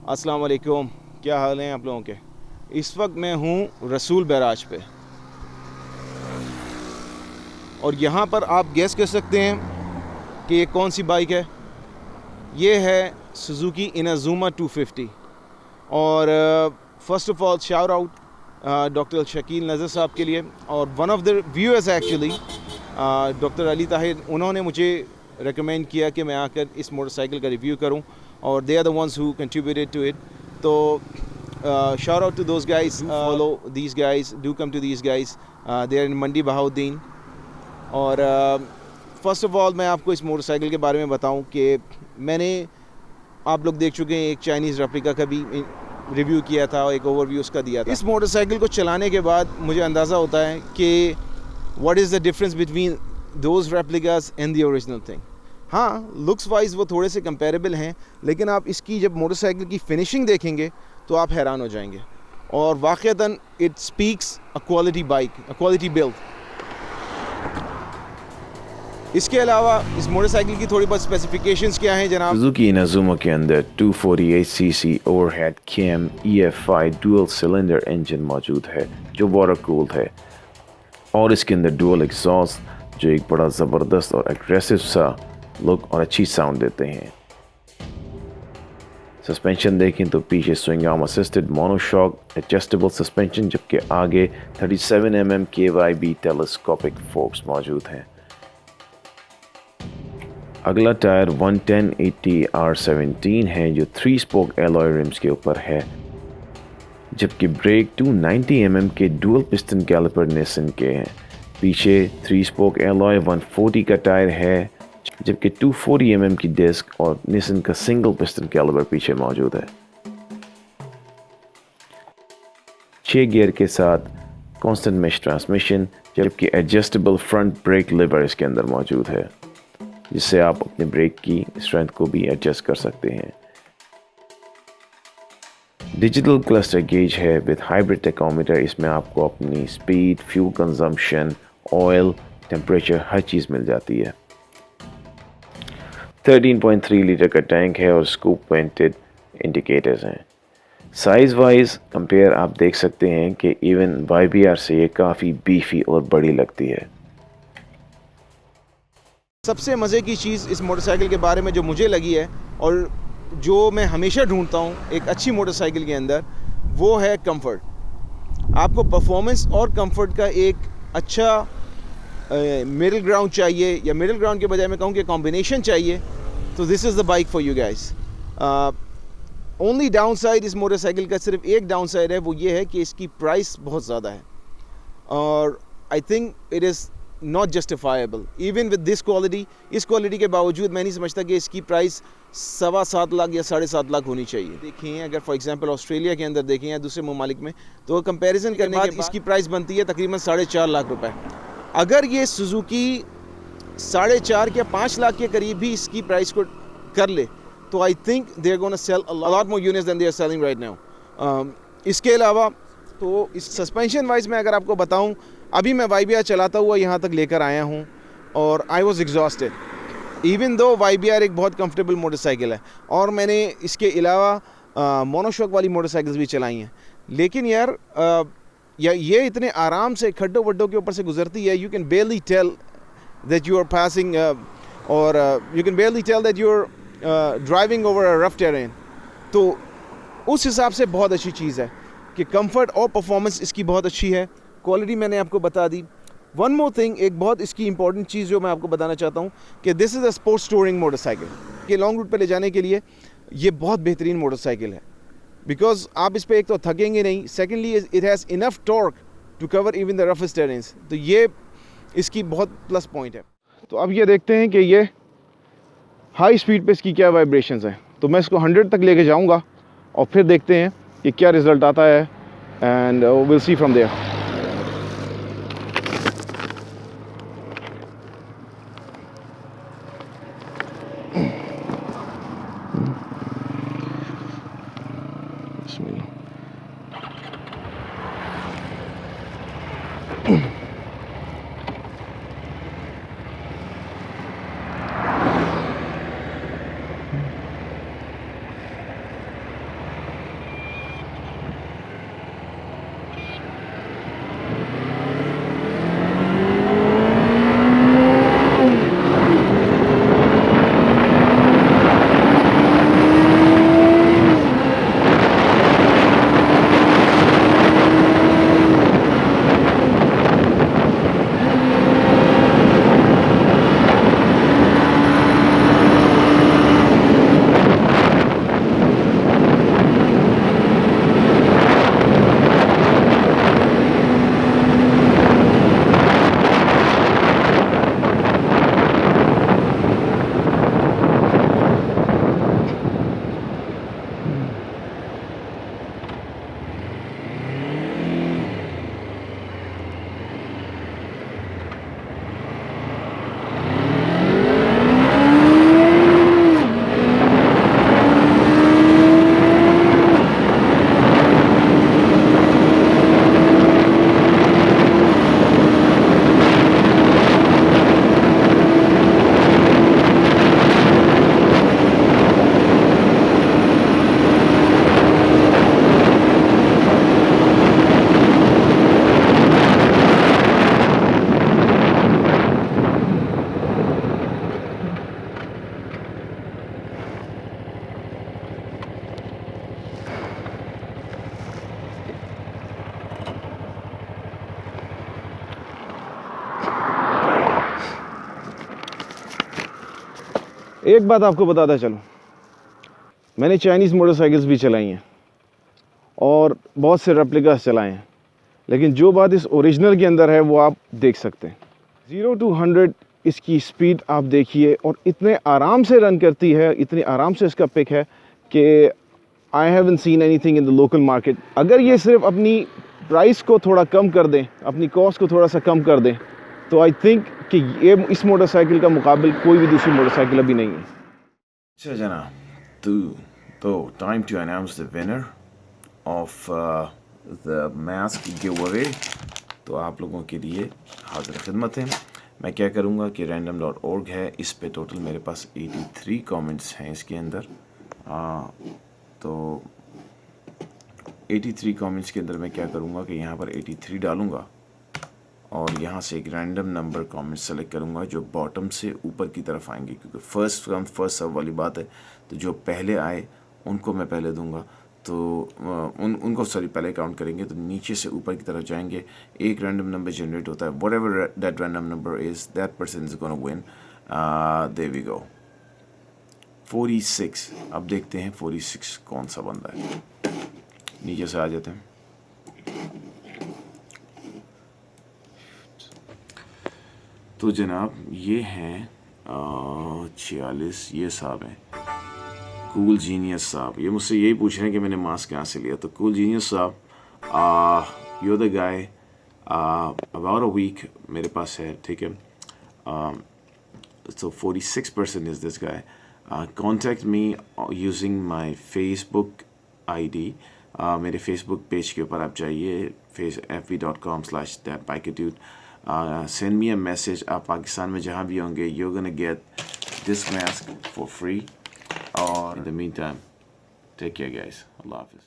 अस्सलाम वालेकुम, क्या हाल हैं आप लोगों के। इस वक्त मैं हूँ रसूल बैराज पे और यहाँ पर आप गेस कर सकते हैं कि ये कौन सी बाइक है। ये है सुजुकी इनाजुमा 250 और first of all shout out doctor Shakeel नज़र साहब के लिए और one of the viewers actually doctor Ali Tahir, उन्होंने मुझे रेकमेंड किया कि मैं आकर इस मोटरसाइकिल का रिव्यू करूं और they are the ones who contributed to it. तो shout out to those guys, follow these guys, do come to these guys, they are in मंडी बहाउद्दीन। और फ़र्स्ट ऑफ़ ऑल मैं आपको इस मोटरसाइकिल के बारे में बताऊं कि मैंने, आप लोग देख चुके हैं, एक चाइनीज़ रेप्लिका का भी रिव्यू किया था और एक ओवरव्यू उसका दिया था। इस मोटरसाइकिल को चलाने के बाद मुझे अंदाज़ा होता है कि what is the difference between those replicas and the original thing. हाँ, लुक्स वाइज वो थोड़े से कंपेरेबल हैं, लेकिन आप इसकी जब मोटरसाइकिल की फ़िनिशिंग देखेंगे तो आप हैरान हो जाएंगे और वाक़तन it speaks a quality bike, a quality build. इसके अलावा इस मोटरसाइकिल की थोड़ी बहुत स्पेसिफिकेशंस क्या हैं जनाब। सुजुकी इनाजुमा के अंदर 248 CC overhead cam EFI dual cylinder engine मौजूद है जो वाटर कूल्ड है और इसके अंदर डुअल एग्जॉस्ट जो एक बड़ा ज़बरदस्त और एग्रेसिव सा लुक और अच्छी साउंड देते हैं। सस्पेंशन देखें तो पीछे swing arm assisted monoshock adjustable suspension, जबकि आगे 37 mm KYB टेलीस्कोपिक फोर्क्स मौजूद हैं। अगला टायर 110/80 R17 है जो 3 स्पोक एलॉय रिम्स के ऊपर है, जबकि ब्रेक 290 mm के डुअल पिस्टन कैलिपर निसन के हैं। पीछे 3 स्पोक एलॉय 140 का टायर है, जबकि 240 mm की डिस्क और निसन का सिंगल पिस्टन कैलिपर पीछे मौजूद है। 6 गियर के साथ कांस्टेंट मेश ट्रांसमिशन, जबकि एडजस्टेबल फ्रंट ब्रेक लीवर इसके अंदर मौजूद है, जिससे आप अपने ब्रेक की स्ट्रेंथ को भी एडजस्ट कर सकते हैं। डिजिटल क्लस्टर गेज है विद हाइब्रिड टेकोमीटर। इसमें आपको अपनी speed, fuel consumption, oil, temperature हर चीज़ मिल जाती है। 13.3 लीटर का टैंक है और स्कूप पेंटेड इंडिकेटर्स हैं। साइज़ वाइज कंपेयर आप देख सकते हैं कि इवन YBR से ये काफ़ी बीफी और बड़ी लगती है। सबसे मज़े की चीज़ इस मोटरसाइकिल के बारे में जो मुझे लगी है और जो मैं हमेशा ढूंढता हूँ एक अच्छी मोटरसाइकिल के अंदर, वो है कंफर्ट। आपको परफॉर्मेंस और कंफर्ट का एक अच्छा मिडिल ग्राउंड चाहिए, या मिडिल ग्राउंड के बजाय मैं कहूँ कि कॉम्बिनेशन चाहिए, तो this is the bike for you guys. Only down side इस मोटरसाइकिल का सिर्फ एक डाउन साइड है, वो ये है कि इसकी प्राइस बहुत ज़्यादा है और I think it is not justifiable even with this quality. इस क्वालिटी के बावजूद मैं नहीं समझता कि इसकी प्राइस 7.25 लाख या 7.5 लाख होनी चाहिए। देखें, अगर फॉर एग्जांपल ऑस्ट्रेलिया के अंदर देखें या दूसरे ममालिक में, तो कंपैरिजन करने के बाद इसकी प्राइस बनती है तकरीबन 4.5 लाख रुपए। अगर ये सुजुकी 4.5 या 5 लाख के करीब भी इसकी प्राइस को कर ले, तो I think they are gonna sell a lot more units than they are selling right now. इसके अलावा तो इस सस्पेंशन वाइज में अगर आपको बताऊं, अभी मैं YBR चलाता हुआ यहाँ तक लेकर आया हूँ और I was exhausted even though YBR एक बहुत कंफर्टेबल मोटरसाइकिल है और मैंने इसके अलावा मोनोशॉक वाली मोटरसाइकिल्स भी चलाई हैं, लेकिन यार ये इतने आराम से खड्डों वड्डों के ऊपर से गुजरती है, you can barely tell that you are passing or you can barely tell that you are driving over a rough terrain. तो उस हिसाब से बहुत अच्छी चीज़ है कि कंफर्ट और परफॉर्मेंस इसकी बहुत अच्छी है। क्वालिटी मैंने आपको बता दी। वन मोर थिंग, एक बहुत इसकी इंपॉर्टेंट चीज़ जो मैं आपको बताना चाहता हूँ कि this is a sports touring motorcycle. कि लॉन्ग रूट पे ले जाने के लिए ये बहुत बेहतरीन मोटरसाइकिल है, बिकॉज आप इस पर एक तो थकेंगे नहीं, secondly it has enough torque to cover even the roughest terrains, तो ये इसकी बहुत प्लस पॉइंट है। तो अब ये देखते हैं कि ये हाई स्पीड पे इसकी क्या वाइब्रेशंस हैं। तो मैं इसको 100 तक लेके जाऊँगा और फिर देखते हैं कि क्या रिज़ल्ट आता है, and will see from there. एक बात आपको बताता चलूँ, मैंने चाइनीज़ मोटरसाइकिल्स भी चलाई हैं और बहुत से रेप्लिकास चलाए हैं, लेकिन जो बात इस ओरिजिनल के अंदर है वो आप देख सकते हैं। 0 to 100 इसकी स्पीड आप देखिए और इतने आराम से रन करती है, इतने आराम से इसका पिक है कि I haven't seen anything in the local market. अगर ये सिर्फ अपनी प्राइस को थोड़ा कम कर दें, अपनी कॉस्ट को थोड़ा सा कम कर दें, तो आई थिंक कि ये इस मोटरसाइकिल का मुकाबले कोई भी दूसरी मोटरसाइकिल अभी नहीं है। अच्छा जनाब, तो time to announce the winner of the mask give away. तो आप लोगों के लिए हाजिर खिदमत है। मैं क्या करूँगा कि random.org है, इस पे टोटल मेरे पास 83 कमेंट्स हैं इसके अंदर। तो 83 कमेंट्स के अंदर मैं क्या करूँगा कि यहाँ पर 83 डालूँगा और यहाँ से एक रैंडम नंबर कमेंट सेलेक्ट करूँगा जो बॉटम से ऊपर की तरफ आएंगे, क्योंकि फर्स्ट कम फर्स्ट सर्व वाली बात है। तो जो पहले आए उनको मैं पहले दूंगा, तो उनको पहले काउंट करेंगे, तो नीचे से ऊपर की तरफ जाएंगे। एक रैंडम नंबर जनरेट होता है, whatever that random number is, that person is gonna win. There we go 46। अब देखते हैं 46 कौन सा बंदा है। नीचे से आ जाते हैं। तो जनाब ये हैं 46, ये साहब हैं कूल जीनियस साहब। ये मुझसे यही पूछ रहे हैं कि मैंने मास्क कहाँ से लिया। तो कूल जीनियस साहब, you the guy, about a week मेरे पास है, ठीक है। So 46% is this guy. Contact me using my Facebook ID. मेरे Facebook पेज के ऊपर आप जाइए, fb.com/thatbikeadude. Send me a message. आप पाकिस्तान में जहाँ भी होंगे, you're gonna get this mask for free. Or in the meantime, take care guys. Allah Hafiz.